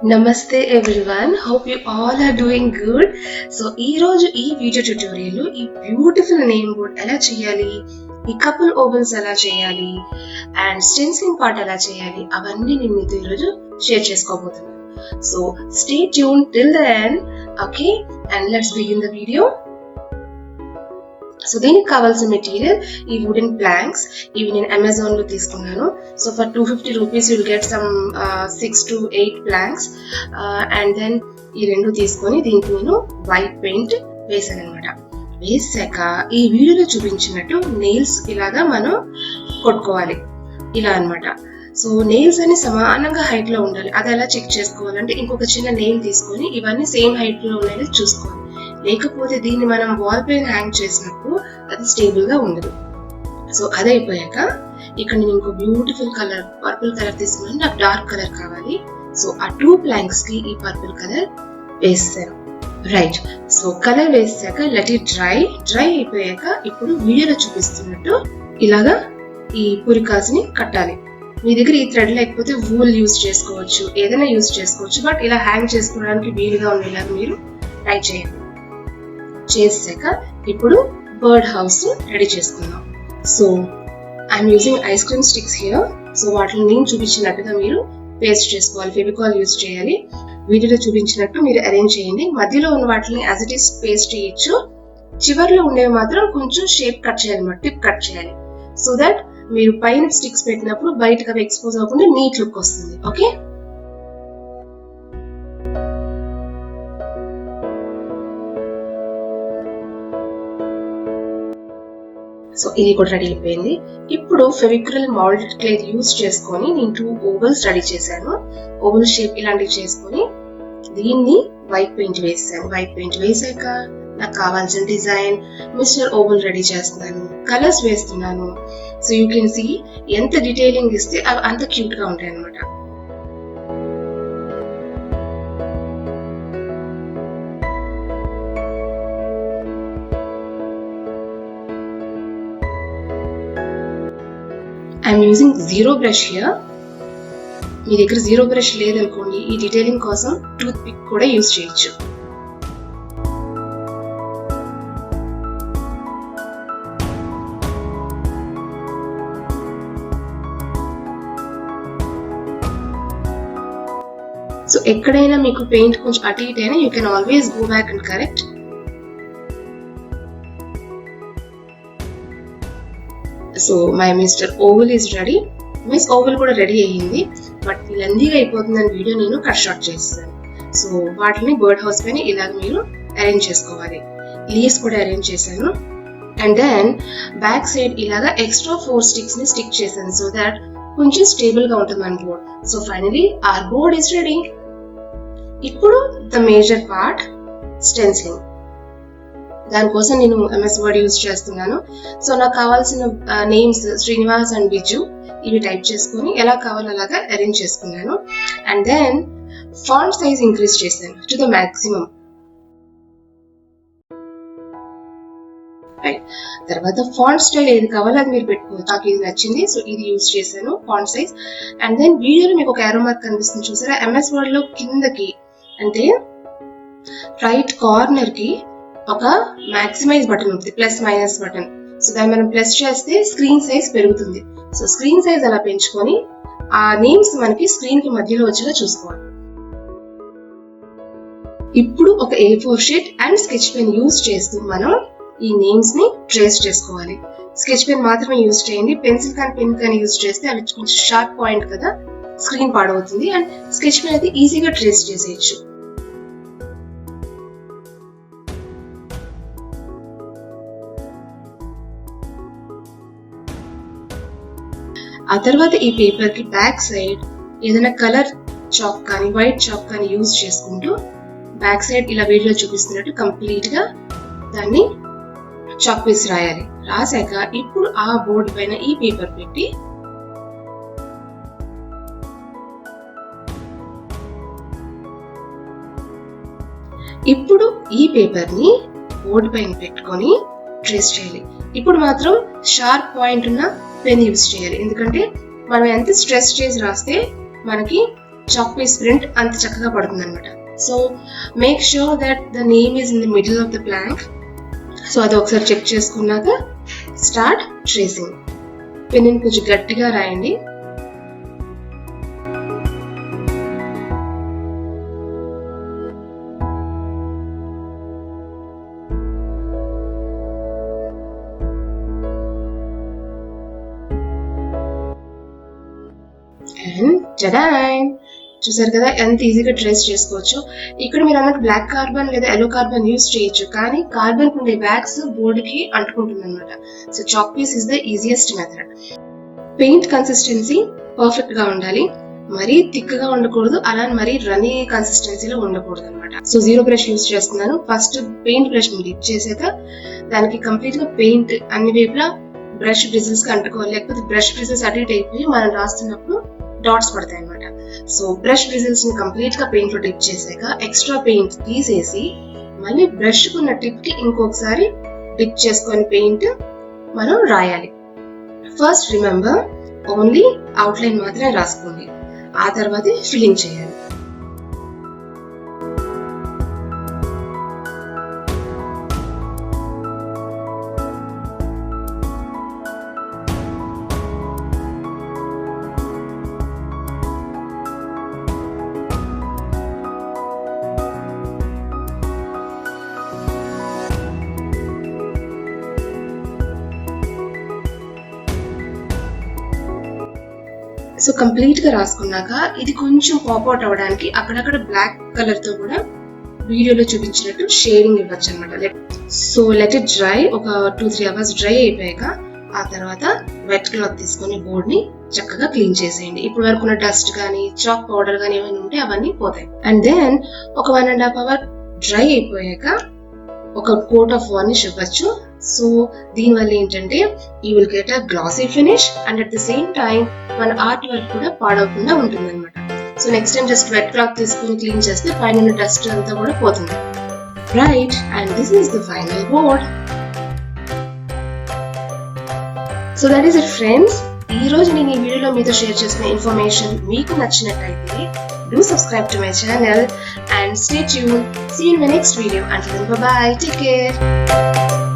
Namaste everyone. Hope you all are doing good. So ఈ రోజు ఈ వీడియో ట్యుటోరియల్ లో ఈ బ్యూటిఫుల్ నేమ్ బోర్డ్ ఎలా చేయాలి, ఈ కపుల్ ఓవెల్స్ ఎలా చేయాలి అండ్ స్టెన్సిలింగ్ పార్ట్ ఎలా చేయాలి అవన్నీ నేను మీతో ఈ రోజు షేర్ చేసుకోబోతున్నాను. So stay tune till the end. Okay, and let's begin the video. So దీనికి కావాల్సిన మెటీరియల్ ఈ వుడెన్ ప్లాంక్స్, ఇవి నేను అమెజాన్ లో తీసుకున్నాను. So for 250 rupees you'll get some 6 to 8 planks. And then ఈ రెండు తీసుకొని దీనికి నేను వైట్ పెయింట్ వేసాను అనమాట. వేసాక ఈ వీడియోలో చూపించినట్టు నెయిల్స్ ఇలాగా మనం కొట్టుకోవాలి, ఇలా అనమాట. సో నెయిల్స్ అన్ని సమానంగా హైట్ లో ఉండాలి. అది ఎలా చెక్ చేసుకోవాలంటే ఇంకొక చిన్న నెయిల్ తీసుకొని ఇవన్నీ సేమ్ హైట్ లో ఉన్నాయని చూసుకోవాలి. లేకపోతే దీన్ని మనం వాల్ పైన హ్యాంగ్ చేసినప్పుడు అది స్టేబుల్ గా ఉండదు. సో అది అయిపోయాక ఇక్కడ నేను ఇంకో బ్యూటిఫుల్ కలర్ పర్పుల్ కలర్ తీసుకున్నాను. నాకు డార్క్ కలర్ కావాలి. సో ఆ 2 ప్లాంక్స్ కి ఈ పర్పుల్ కలర్ వేస్తాను. రైట్, సో కలర్ వేసాక లెట్ ఇట్ డ్రై అయిపోయాక ఇప్పుడు వీడియోలో చూపిస్తున్నట్టు ఇలాగా ఈ పురికాస్ ని కట్టాలి. మీ దగ్గర ఈ థ్రెడ్ లేకపోతే వూల్ యూజ్ చేసుకోవచ్చు, ఏదైనా యూజ్ చేసుకోవచ్చు. బట్ ఇలా హ్యాంగ్ చేసుకోవడానికి వీలుగా ఉండేలాగా మీరు ట్రై చేయండి. చేసాక ఇప్పుడు బర్డ్ హౌస్ రెడీ చేసుకుందాం. So I'm using ice cream sticks here. So వాటిని నేను చూపించినట్టుగా మీరు పేస్ట్ చేసుకోవాలి. ఫెవికాల్ యూజ్ చేయాలి. వీడియోలో చూపించినట్టు మీరు అరేంజ్ చేయండి. మధ్యలో ఉన్న వాటిని యాజ్ ఇట్ ఈస్ పేస్ట్ చేయొచ్చు. చివర్లో ఉండేవి మాత్రం కొంచెం షేప్ కట్ చేయాలి, టిప్ కట్ చేయాలి. సో దట్ మీరు పైన స్టిక్స్ పెట్టినప్పుడు బయటకు అవి ఎక్స్పోజ్ అవ్వకుండా నీట్ లుక్ వస్తుంది. ఓకే, సో ఇది కూడా రెడీ అయిపోయింది. ఇప్పుడు ఫెవిక్రిల్ మౌల్డెడ్ క్లే యూజ్ చేసుకొని నేను 2 ఓవల్స్ రెడీ చేశాను. ఓవల్ షేప్ ఇలాంటివి చేసుకొని దీన్ని వైట్ పెయింట్ వేసాను. వైట్ పెయింట్ వేసాక నాకు కావాల్సిన డిజైన్ మిస్టర్ ఓవల్ రెడీ చేస్తున్నాను, కలర్స్ వేస్తున్నాను. సో యూ కెన్ సీ ఎంత డీటెయిలింగ్ ఇస్తే అవి అంత క్యూట్ గా ఉంటాయి అనమాట. I'm using zero brush here. మీ దగ్గర జీరో బ్రష్ లేదనుకోండి, ఈ డీటెయిలింగ్ కోసం టూత్ పిక్ కూడా యూజ్ చేయొచ్చు. సో ఎక్కడైనా మీకు పెయింట్ కొంచెం అటు ఇటు అయినా you can always go back and correct. So my mister oval is ready. Miss oval కూడా రెడీ అయ్యింది. బట్ లెందీగా అయిపోతుందని వీడియో నేను కట్ షార్ట్ చేస్తాను. సో వాటిని బర్డ్ హౌస్ పైన ఇలాగ మీరు అరేంజ్ చేసుకోవాలి. లీవ్స్ కూడా అరేంజ్ చేశాను. అండ్ దెన్ బ్యాక్ సైడ్ ఇలాగా ఎక్స్ట్రా 4 స్టిక్స్ ని స్టిక్ చేశాను. సో దాట్ కొంచెం స్టేబుల్ గా ఉంటుంది మన board. So finally our board is ready. ఇప్పుడు ద మేజర్ పార్ట్ స్టెన్సిలింగ్. దానికోసం నేను ఎంఎస్ వర్డ్ యూజ్ చేస్తున్నాను. సో నాకు కావాల్సిన నేమ్స్ శ్రీనివాస్ అండ్ బిజు ఇవి టైప్ చేసుకుని ఎలా కావాలో అలాగా అరేంజ్ చేసుకున్నాను. And then font size increase చేశాను టు ద మాక్సిమం. తర్వాత ఫాంట్ స్టైల్ ఏది కావాలో అది మీరు పెట్టుకోవచ్చు. నాకు ఇది నచ్చింది, సో ఇది యూజ్ చేశాను ఫాంట్ సైజ్. అండ్ దెన్ వీడియోలో మీకు ఒక ఏరో మార్క్ కనిపిస్తుంది చూసారా, ఎంఎస్ వర్డ్ లో కిందకి అంటే రైట్ కార్నర్ కి ఒక మాక్సిమైజ్ బటన్ ఉంటుంది, ప్లస్ మైనస్ బటన్. సో దాన్ని మనం ప్లస్ చేస్తే స్క్రీన్ సైజ్ పెరుగుతుంది. సో స్క్రీన్ సైజ్ అలా పెంచుకొని ఆ నేమ్స్ మనకి స్క్రీన్ కి మధ్యలో వచ్చేలా చూసుకోవాలి. ఇప్పుడు ఒక A4 sheet and sketch pen use చేస్తూ మనం ఈ నేమ్స్ ని ట్రేస్ చేసుకోవాలి. స్కెచ్ పెన్ మాత్రమే యూజ్ చేయండి. పెన్సిల్ కానీ పెన్ కానీ యూజ్ చేస్తే అవి కొంచెం షార్ప్ పాయింట్ కదా, స్క్రీన్ పాడవుతుంది. అండ్ స్కెచ్ పెన్ అయితే ఈజీగా ట్రేస్ చేసేయచ్చు. ఆ తర్వాత ఈ పేపర్ కి బ్యాక్ సైడ్ ఏదైనా కలర్ చాక్ కానీ వైట్ చాక్ కానీ యూజ్ చేసుకుంటూ బ్యాక్ సైడ్ ఇలా వీడియోలో చూపిస్తున్నట్టు కంప్లీట్ గా దాన్ని చాక్ పీస్ రాయాలి. రాసాక ఇప్పుడు ఆ బోర్డు పైన ఈ పేపర్ పెట్టి ఇప్పుడు ఈ పేపర్ ని బోర్డు పైన పెట్టుకొని ట్రేస్ చేయాలి. ఇప్పుడు మాత్రం షార్ప్ పాయింట్ ఉన్న పెన్ యూజ్ చేయాలి. ఎందుకంటే మనం ఎంత స్ట్రెస్ చేసి రాస్తే మనకి చాక్ పీస్ ప్రింట్ అంత చక్కగా పడుతుంది అనమాట. So make sure that the name is in the middle of the plank. So అది ఒకసారి చెక్ చేసుకున్నాక స్టార్ట్ ట్రేసింగ్. పెన్ కొంచెం గట్టిగా రాయండి. అండ్ జడాన్, చూసారు కదా ఎంత ఈజీగా ట్రేస్ చేసుకోవచ్చు. ఇక్కడ మీరు అన్నట్టు బ్లాక్ కార్బన్ లేదా ఎల్లో కార్బన్ యూజ్ చేయొచ్చు, కానీ కార్బన్ ఉండే వ్యాక్స్ బోర్డ్ కి అంటుకుంటుంది అనమాట. So chalk piece is the easiest method. Paint consistency perfect గా ఉండాలి, మరీ థిక్ గా ఉండకూడదు, అలా మరీ రనీ కన్సిస్టెన్సీలో ఉండకూడదు అనమాట. సో జీరో బ్రష్ యూజ్ చేస్తున్నాను. ఫస్ట్ పెయింట్ బ్రష్ డిప్ చేసాక దానికి కంప్లీట్ గా పెయింట్ అన్ని వైపులా బ్రష్ బ్రిజిల్స్ కి అంటుకోవాలి, లేకపోతే బ్రష్ బ్రిజిల్స్ అటు ఇటు అయిపోయి మనం రాస్తున్నప్పుడు డాట్స్ పడతాయి అనమాట. సో బ్రష్ బ్రిజిల్స్ ని కంప్లీట్ గా పెయింట్ లో డిప్ చేసాక ఎక్స్ట్రా పెయింట్ తీసేసి మళ్ళీ బ్రష్ కున్న టిప్ కి ఇంకొకసారి డిప్ చేసుకొని పెయింట్ మనం రాయాలి. ఫస్ట్ రిమెంబర్, ఓన్లీ అవుట్లైన్ మాత్రమే రాసుకోండి, ఆ తర్వాత ఫిల్లింగ్ చేయాలి. సో కంప్లీట్ గా రాసుకున్నాక ఇది కొంచెం పాప్అవుట్ అవడానికి అక్కడక్కడ బ్లాక్ కలర్ తో కూడా వీడియోలో చూపించినట్టు షేడింగ్ ఇవ్వచ్చు అనమాట. So let it dry. ఒక 2-3 అవర్స్ డ్రై అయిపోయాక ఆ తర్వాత వెట్ క్లాత్ తీసుకొని బోర్డ్ ని చక్కగా క్లీన్ చేసేయండి. ఇప్పుడు వరకు ఉన్న డస్ట్ కానీ చాక్ పౌడర్ కానీ ఏమైనా ఉంటే అవన్నీ పోతాయి. అండ్ దెన్ ఒక 1.5 అవర్ డ్రై అయిపోయాక ఒక కోట్ ఆఫ్ వార్నిష్ ఇవ్వచ్చు. సో దీనివల్ల ఏంటంటే you will get a glossy finish and at the same time మన ఆర్ట్ వర్క్ కూడా పాడవకుండా ఉంటుంది అనమాట. So next time just wet cloth తీసుకుని క్లీన్ చేస్తే పైన డస్ట్ అంతా కూడా పోతుంది. Right, and this is the final board. So that is it friends. ఈ రోజు నేను ఈ వీడియోలో మీతో షేర్ చేసిన ఇన్ఫర్మేషన్ మీకు నచ్చినట్లయితే do subscribe to my channel and stay tuned. See you in my next video. Until then, bye bye. Take care.